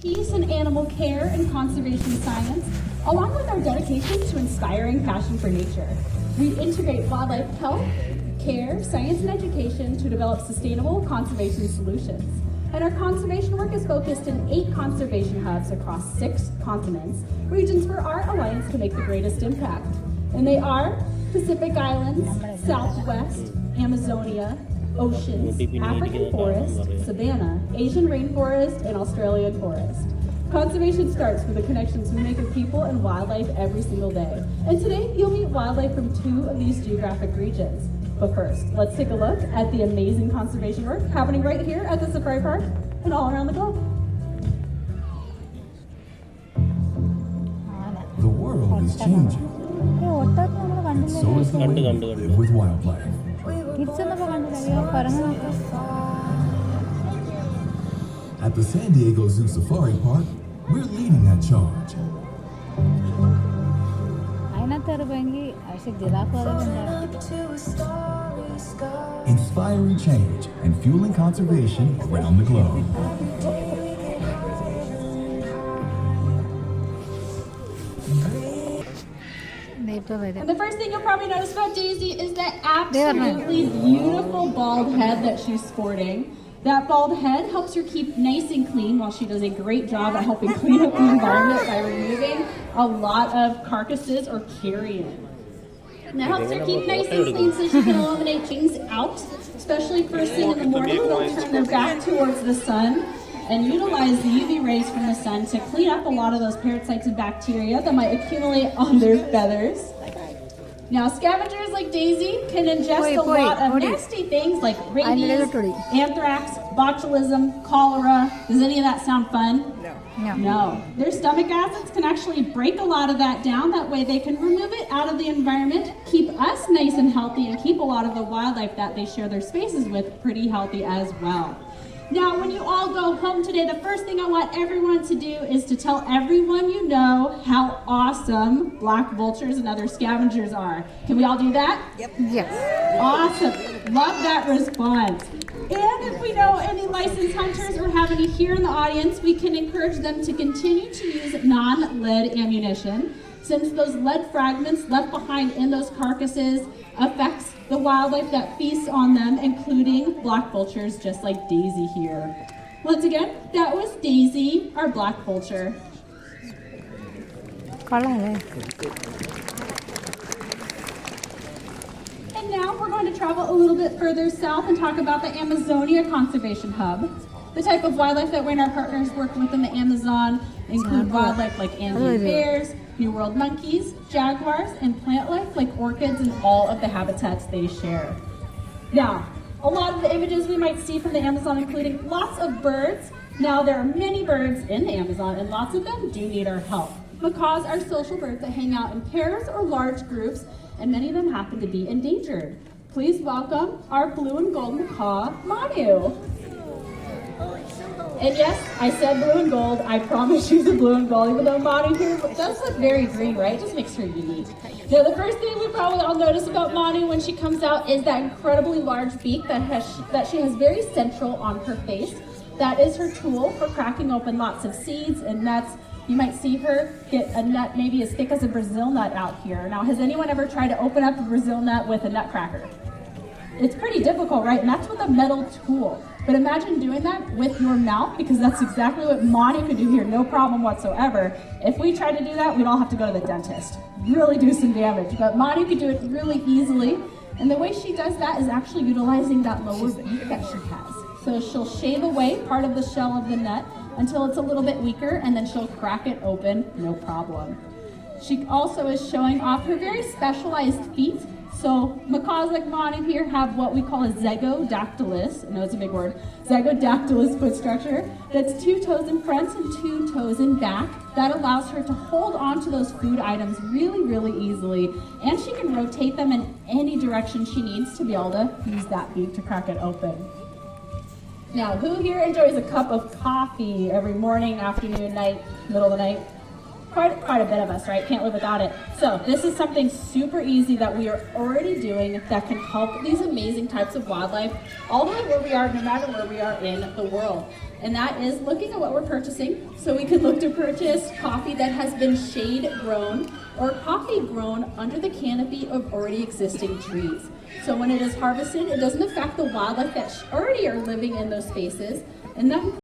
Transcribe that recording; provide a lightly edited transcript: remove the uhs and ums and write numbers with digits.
Peace and animal care and conservation science, along with our dedication to inspiring passion for nature. We integrate wildlife health, care, science, and education to develop sustainable conservation solutions. And our conservation work is focused in 8 conservation hubs across 6 continents, regions where our alliance can make the greatest impact. And they are Pacific Islands, Southwest, Amazonia, oceans, African forest, savanna, Asian rainforest, and Australian forest. Conservation starts with the connections we make with people and wildlife every single day. And today, you'll meet wildlife from 2 of these geographic regions. But first, let's take a look at the amazing conservation work happening right here at the Safari Park and all around the globe. The world is changing. So is the way we live with wildlife. At the San Diego Zoo Safari Park, we're leading that charge. Inspiring change and fueling conservation around the globe. And the first thing you'll probably notice about Daisy is that absolutely beautiful bald head that she's sporting. That bald head helps her keep nice and clean while she does a great job at helping clean up the environment by removing a lot of carcasses or carrion. And that helps her keep nice and clean so she can eliminate things out, especially first thing in the morning. They'll turn their back towards the sun and utilize the UV rays from the sun to clean up a lot of those parasites and bacteria that might accumulate on their feathers. Now, scavengers like Daisy can ingest a lot of nasty things like rabies, anthrax, botulism, cholera. Does any of that sound fun? No. Their stomach acids can actually break a lot of that down. That way they can remove it out of the environment, keep us nice and healthy, and keep a lot of the wildlife that they share their spaces with pretty healthy as well. Now, when you all go home today, the first thing I want everyone to do is to tell everyone you know how awesome black vultures and other scavengers are. Can we all do that? Yep. Yes. Awesome. Love that response. And if we know any licensed hunters or have any here in the audience, we can encourage them to continue to use non-lead ammunition, since those lead fragments left behind in those carcasses affects the wildlife that feasts on them, including black vultures just like Daisy here. Once again, that was Daisy, our black vulture. And now we're going to travel a little bit further south and talk about the Amazonia Conservation Hub. The type of wildlife that we and our partners work with in the Amazon include wildlife like Andean bears, New World monkeys, jaguars, and plant life like orchids and all of the habitats they share. Now, a lot of the images we might see from the Amazon including lots of birds. Now, there are many birds in the Amazon and lots of them do need our help. Macaws are social birds that hang out in pairs or large groups, and many of them happen to be endangered. Please welcome our blue and gold macaw, Manu. And yes, I said blue and gold. I promise she's a blue and gold, even though Manu here does look very green, right? It just makes her unique. Now, the first thing we probably all notice about Manu when she comes out is that incredibly large beak that she has very central on her face. That is her tool for cracking open lots of seeds and nuts. You might see her get a nut maybe as thick as a Brazil nut out here. Now, has anyone ever tried to open up a Brazil nut with a nutcracker? It's pretty difficult, right? And that's with a metal tool. But imagine doing that with your mouth, because that's exactly what Manu could do here, no problem whatsoever. If we tried to do that, we'd all have to go to the dentist. Really do some damage. But Manu could do it really easily. And the way she does that is actually utilizing that lower beak that she has. So she'll shave away part of the shell of the nut until it's a little bit weaker, and then she'll crack it open, no problem. She also is showing off her very specialized feet. So macaws like Manu here have what we call a zygodactylus, I know it's a big word, zygodactylus foot structure. That's 2 toes in front and 2 toes in back. That allows her to hold on to those food items really, really easily. And she can rotate them in any direction she needs to be able to use that beak to crack it open. Now, who here enjoys a cup of coffee every morning, afternoon, night, middle of the night? quite a bit of us, right? Can't live without it. So this is something super easy that we are already doing that can help these amazing types of wildlife all the way where we are, no matter where we are in the world. And that is looking at what we're purchasing. So we could look to purchase coffee that has been shade grown or coffee grown under the canopy of already existing trees. So when it is harvested, it doesn't affect the wildlife that already are living in those spaces. And that